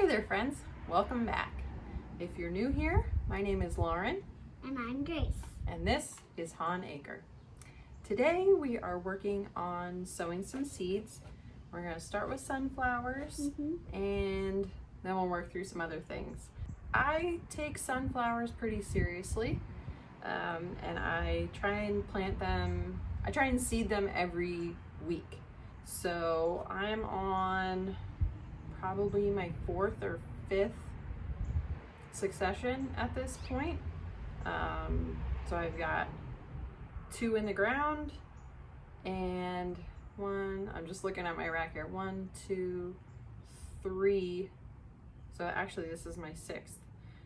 Hi there, friends. Welcome back. If you're new here, my name is Lauren. And I'm Grace. And this is Han Acre. Today we are working on sowing some seeds. We're going to start with sunflowers and then we'll work through some other things. I take sunflowers pretty seriously and I try and plant them, I try and seed them every week. So I'm on probably my 4th or 5th succession at this point. So I've got 2 in the ground and 1, I'm just looking at my rack here, 1, 2, 3. So actually this is my 6th.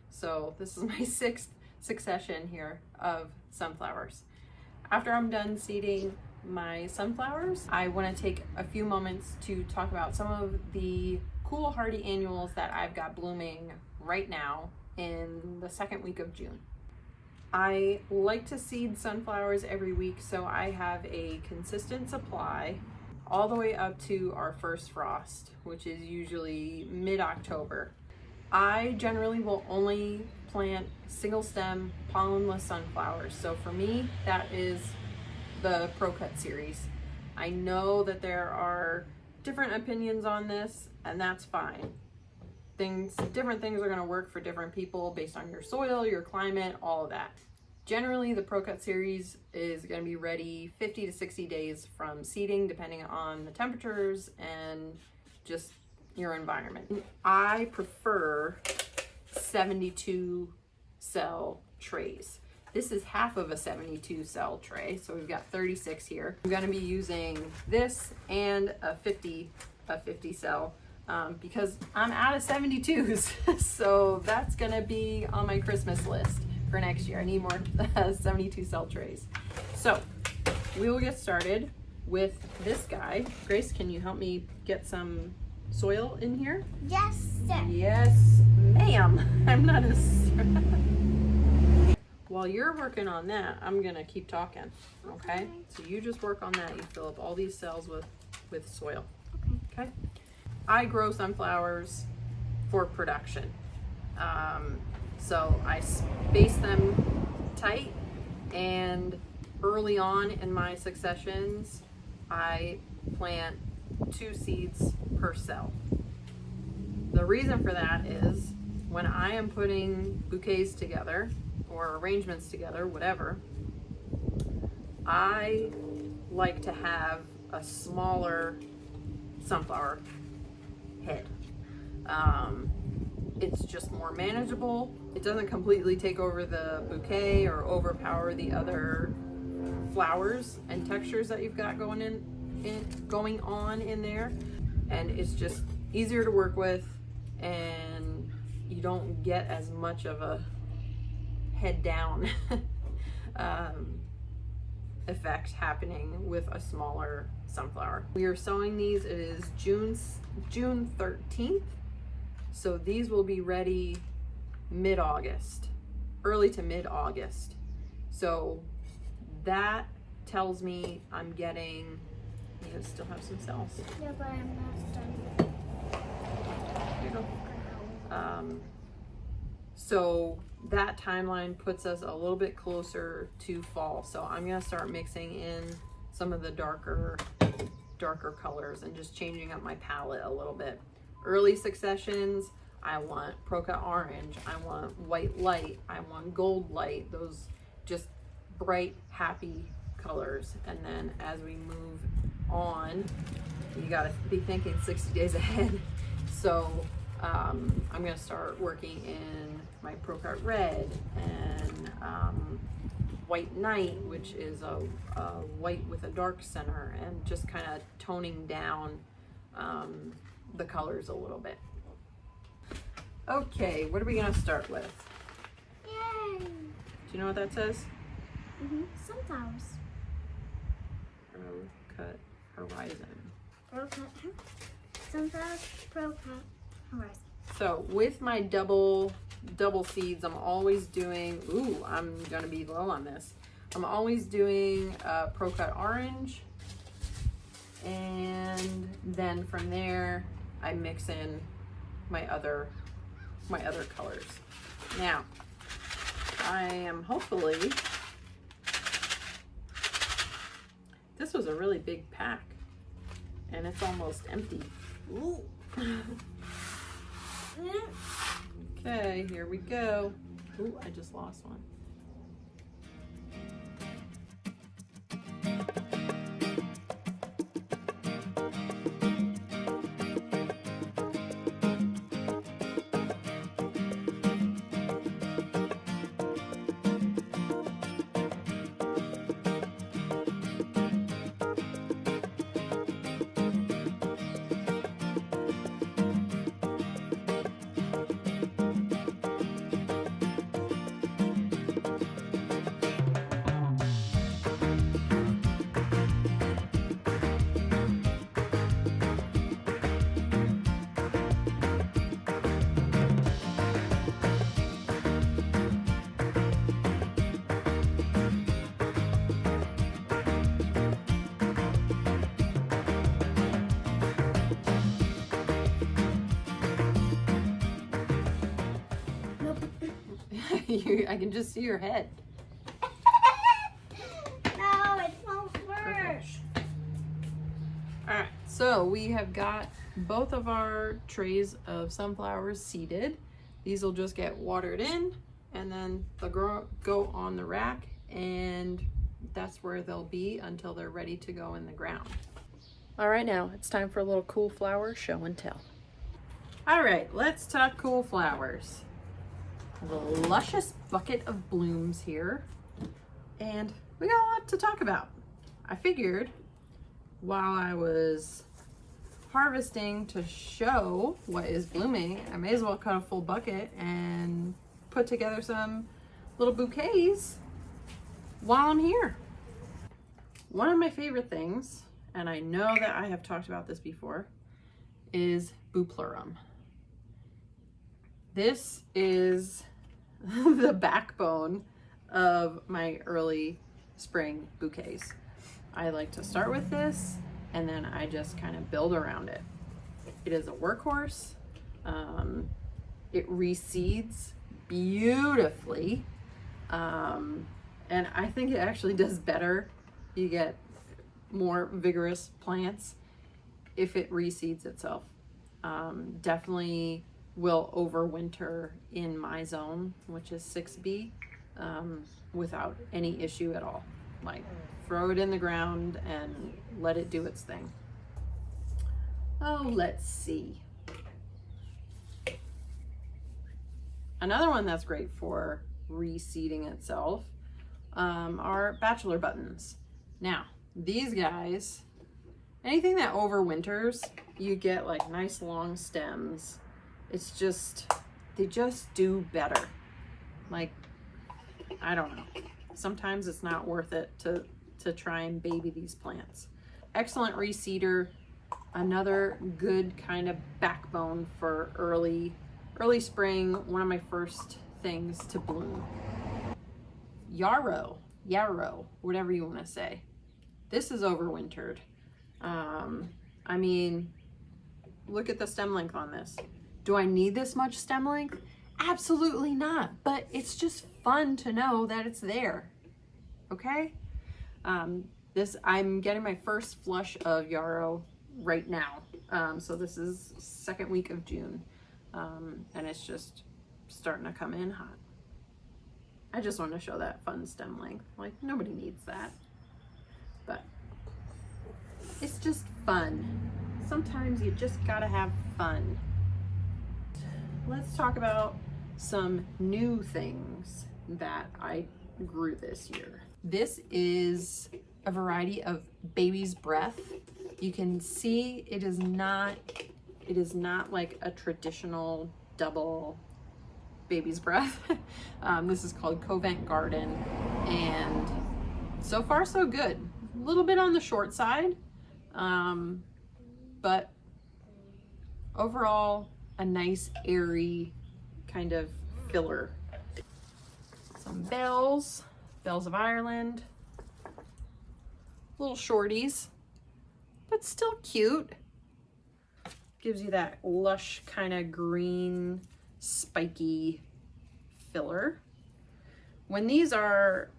So this is my 6th succession here of sunflowers. After I'm done seeding my sunflowers, I want to take a few moments to talk about some of the cool hardy annuals that I've got blooming right now in the 2nd week of June. I like to seed sunflowers every week, so I have a consistent supply all the way up to our first frost, which is usually mid-October. I generally will only plant single stem pollenless sunflowers. So for me, that is the ProCut series. I know that there are different opinions on this, and that's fine. Different things are going to work for different people based on your soil, your climate, all of that. Generally, the ProCut series is going to be ready 50 to 60 days from seeding, depending on the temperatures and just your environment. I prefer 72 cell trays. This is half of a 72 cell tray, so we've got 36 here. I'm going to be using this and a 50 cell because I'm out of 72s. So that's going to be on my Christmas list for next year. I need more 72 cell trays. So we will get started with this guy. Grace, can you help me get some soil in here? Yes, sir. Yes, ma'am. I'm not a... While you're working on that, I'm gonna keep talking, okay? So you just work on that. You fill up all these cells with soil, okay? I grow sunflowers for production. So I space them tight, and early on in my successions, I plant 2 seeds per cell. The reason for that is when I am putting bouquets together or arrangements together, whatever, I like to have a smaller sunflower head. It's just more manageable. It doesn't completely take over the bouquet or overpower the other flowers and textures that you've got going on in there. And it's just easier to work with, and you don't get as much of a head down effect happening with a smaller sunflower. We are sowing these, it is June 13th. So these will be ready mid-August, early to mid-August. So that tells me I'm getting, you still have some cells. Yeah, but I'm not done. Here you go. So that timeline puts us a little bit closer to fall. So I'm gonna start mixing in some of the darker colors and just changing up my palette a little bit. Early successions, I want ProCut orange, I want white light, I want gold light, those just bright, happy colors. And then as we move on, you gotta be thinking 60 days ahead. So I'm gonna start working in my ProCut red and white night, which is a white with a dark center, and just kind of toning down the colors a little bit. Okay, what are we gonna start with? Yay! Do you know what that says? Sunflowers. ProCut Horizon. ProCut. Sunflowers. ProCut Horizon. So with my double seeds, I'm always doing, I'm gonna be low on this. I'm always doing ProCut orange, and then from there I mix in my other colors. Now, I am hopefully, this was a really big pack and it's almost empty. Ooh. Okay, here we go. Ooh, I just lost one. I can just see your head. No, it won't work. Alright, so we have got both of our trays of sunflowers seeded. These will just get watered in and then they'll go on the rack, and that's where they'll be until they're ready to go in the ground. Alright, now it's time for a little cool flower show and tell. Alright, let's talk cool flowers. A luscious bucket of blooms here, and we got a lot to talk about. I figured while I was harvesting to show what is blooming, I may as well cut a full bucket and put together some little bouquets while I'm here. One of my favorite things, and I know that I have talked about this before, is Bupleurum. This is the backbone of my early spring bouquets. I like to start with this and then I just kind of build around it. It is a workhorse. It reseeds beautifully. And I think it actually does better. You get more vigorous plants if it reseeds itself. Definitely will overwinter in my zone, which is 6B, without any issue at all. Like, throw it in the ground and let it do its thing. Oh, let's see. Another one that's great for reseeding itself are bachelor buttons. Now, these guys, anything that overwinters, you get like nice long stems. It's just, they just do better. Like, I don't know. Sometimes it's not worth it to try and baby these plants. Excellent reseeder. Another good kind of backbone for early spring. One of my first things to bloom. Yarrow, whatever you want to say. This is overwintered. I mean, look at the stem length on this. Do I need this much stem length? Absolutely not, but it's just fun to know that it's there, okay? I'm getting my first flush of yarrow right now. So this is second week of June, and it's just starting to come in hot. I just want to show that fun stem length. Like, nobody needs that, but it's just fun. Sometimes you just gotta have fun. Let's talk about some new things that I grew this year. This is a variety of baby's breath. You can see it is not like a traditional double baby's breath. This is called Covent Garden, and so far so good. A little bit on the short side, but overall a nice airy kind of filler. Some bells of Ireland, little shorties, but still cute. Gives you that lush kind of green, spiky filler. When these are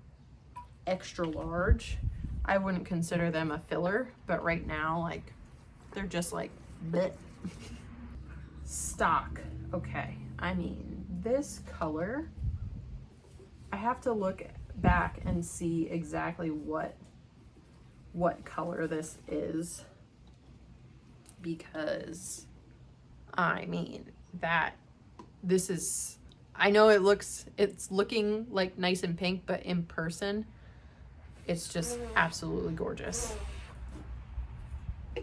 extra large, I wouldn't consider them a filler, but right now, like, they're just like bleh. Stock. Okay, I mean, this color, I have to look back and see exactly what color this is, because I mean that this is, I know it's looking like nice and pink, but in person it's just absolutely gorgeous.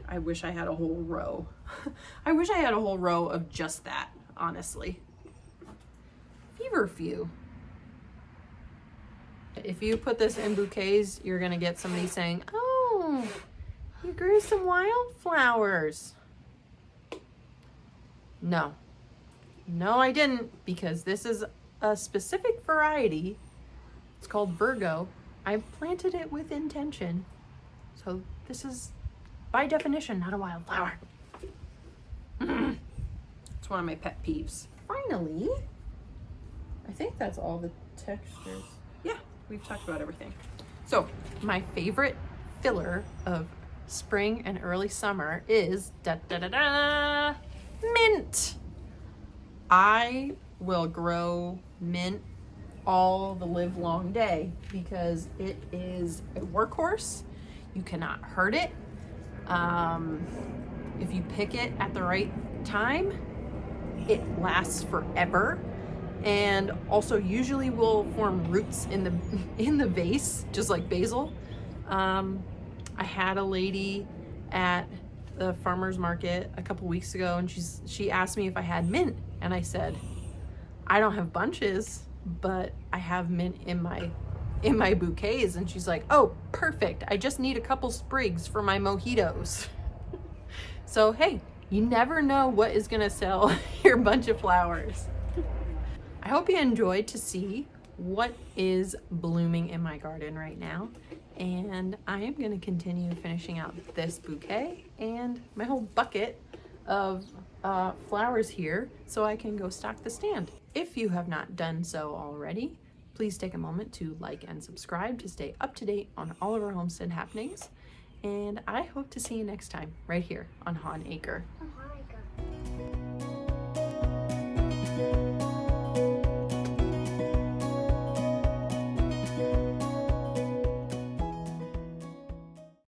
I wish I had a whole row. I wish I had a whole row of just that, honestly. Feverfew. If you put this in bouquets, you're gonna get somebody saying, "Oh, you grew some wildflowers." No, I didn't, because this is a specific variety. It's called Virgo. I planted it with intention. So this is, by definition, not a wildflower. It's one of my pet peeves. Finally, I think that's all the textures. Yeah, we've talked about everything. So my favorite filler of spring and early summer is mint. I will grow mint all the live long day because it is a workhorse. You cannot hurt it. If you pick it at the right time, it lasts forever, and also usually will form roots in the vase, just like basil. I had a lady at the farmer's market a couple weeks ago, and she asked me if I had mint, and I said, I don't have bunches, but I have mint in my bouquets. And she's like, oh, perfect. I just need a couple sprigs for my mojitos. So, hey, you never know what is gonna sell your bunch of flowers. I hope you enjoyed to see what is blooming in my garden right now. And I am gonna continue finishing out this bouquet and my whole bucket of flowers here so I can go stock the stand. If you have not done so already, please take a moment to like and subscribe to stay up to date on all of our homestead happenings. And I hope to see you next time right here on Hawn Acre.